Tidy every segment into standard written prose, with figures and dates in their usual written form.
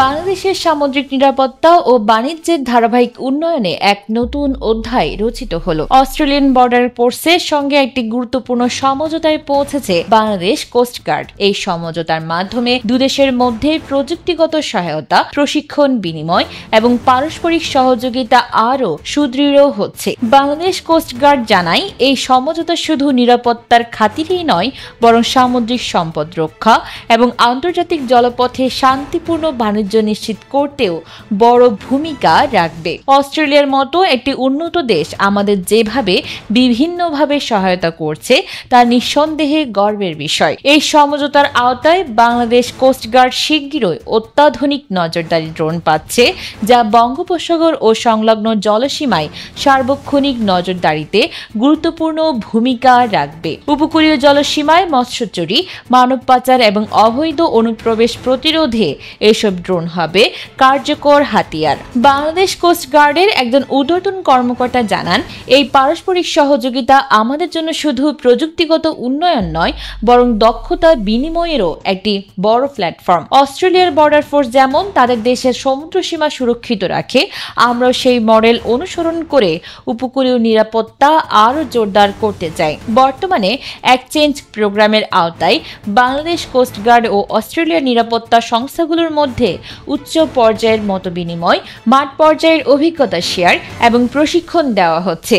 বাংলাদেশের সামুদ্রিক নিরাপত্তা ও বাণিজ্যের ধারাবাহিক উন্নয়নে এক নতুন অধ্যায় রচিত হলো। অস্ট্রেলিয়ান বর্ডার ফোর্সের সঙ্গে একটি গুরুত্বপূর্ণ সমঝোতায় পৌঁছেছে বাংলাদেশ কোস্টগার্ড। এই সমঝোতার মাধ্যমে দুদেশের মধ্যে প্রযুক্তিগত সহায়তা, প্রশিক্ষণ বিনিময় এবং পারস্পরিক সহযোগিতা আরও সুদৃঢ় হচ্ছে। বাংলাদেশ কোস্টগার্ড জানায়, এই সমঝোতা শুধু নিরাপত্তার খাতিরেই নয়, বরং সামুদ্রিক সম্পদ রক্ষা এবং আন্তর্জাতিক জলপথে শান্তিপূর্ণ বাণিজ্য নিশ্চিত করতেও বড় ভূমিকা রাখবে। অস্ট্রেলিয়ার মতো একটি উন্নত দেশ আমাদের যেভাবে বিভিন্নভাবে সহায়তা করছে তা নিঃসন্দেহে গর্বের বিষয়। এই সমঝোতার আওতায় বাংলাদেশ কোস্টগার্ড শিগগিরই অত্যাধুনিক নজরদারি ড্রোন পাচ্ছে, যা বঙ্গোপসাগর ও সংলগ্ন জলসীমায় সার্বক্ষণিক নজরদারিতে গুরুত্বপূর্ণ ভূমিকা রাখবে। উপকূলীয় জলসীমায় মৎস্য চুরি, মানব পাচার এবং অবৈধ অনুপ্রবেশ প্রতিরোধে এসব ড্রোন হবে কার্যকর হাতিয়ার। বাংলাদেশ কোস্টগার্ডের একজন ঊর্ধ্বতন কর্মকর্তা জানান, এই পারস্পরিক সহযোগিতা আমাদের জন্য শুধু প্রযুক্তিগত উন্নয়ন নয়, বরং দক্ষতা বিনিময়েরও একটি বড় প্ল্যাটফর্ম। অস্ট্রেলিয়ার বর্ডার ফোর্স যেমন তাদের দেশের সমুদ্র সীমা সুরক্ষিত রাখে, আমরাও সেই মডেল অনুসরণ করে উপকূলীয় নিরাপত্তা আরও জোরদার করতে চাই। বর্তমানে এক্সচেঞ্জ প্রোগ্রামের আওতায় বাংলাদেশ কোস্টগার্ড ও অস্ট্রেলিয়ার নিরাপত্তা সংস্থাগুলোর মধ্যে উচ্চ পর্যায়ের মতবিনিময়, মাঠ পর্যায়ের অভিজ্ঞতা শেয়ার এবং প্রশিক্ষণ দেওয়া হচ্ছে।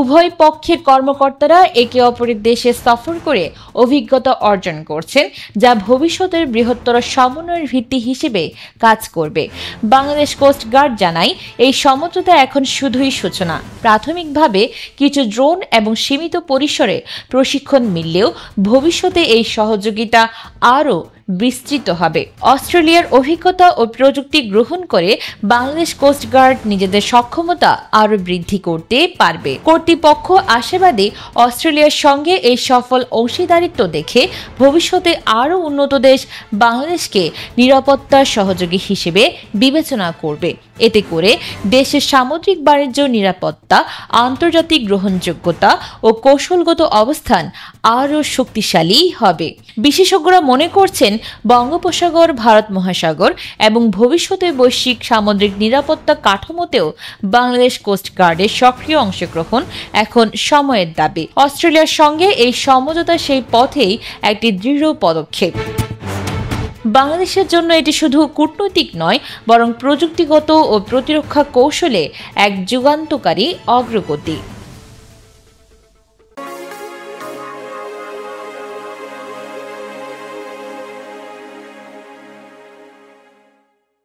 উভয় পক্ষের কর্মকর্তারা একে অপরের দেশে সফর করে অভিজ্ঞতা অর্জন করছেন, যা ভবিষ্যতের বৃহত্তর সমন্বয়ের ভিত্তি হিসেবে কাজ করবে। বাংলাদেশ কোস্টগার্ড জানায়, এই সমঝোতা এখন শুধুই সূচনা। প্রাথমিকভাবে কিছু ড্রোন এবং সীমিত পরিসরে প্রশিক্ষণ মিললেও ভবিষ্যতে এই সহযোগিতা আরও বিস্তৃত হবে। অস্ট্রেলিয়ার অভিজ্ঞতা ও প্রযুক্তি গ্রহণ করে বাংলাদেশ কোস্টগার্ড নিজেদের সক্ষমতা আরও বৃদ্ধি করতে পারবে। কর্তৃপক্ষ আশাবাদী, অস্ট্রেলিয়ার সঙ্গে এই সফল অংশীদারিত্ব দেখে ভবিষ্যতে আরও উন্নত দেশ বাংলাদেশকে নিরাপত্তা সহযোগী হিসেবে বিবেচনা করবে। এতে করে দেশের সামুদ্রিক বাণিজ্য নিরাপত্তা, আন্তর্জাতিক গ্রহণযোগ্যতা ও কৌশলগত অবস্থান আরও শক্তিশালী হবে। বিশেষজ্ঞরা মনে করছেন, বঙ্গোপসাগর, ভারত মহাসাগর এবং ভবিষ্যতে বৈশ্বিক সামুদ্রিক নিরাপত্তা কাঠামোতেও বাংলাদেশ কোস্টগার্ডের সক্রিয় অংশগ্রহণ এখন সময়ের দাবি। অস্ট্রেলিয়ার সঙ্গে এই সমঝোতা সেই পথেই একটি দৃঢ় পদক্ষেপ। বাংলাদেশের জন্য এটি শুধু কূটনৈতিক নয়, বরং প্রযুক্তিগত ও প্রতিরক্ষা কৌশলে এক যুগান্তকারী অগ্রগতি।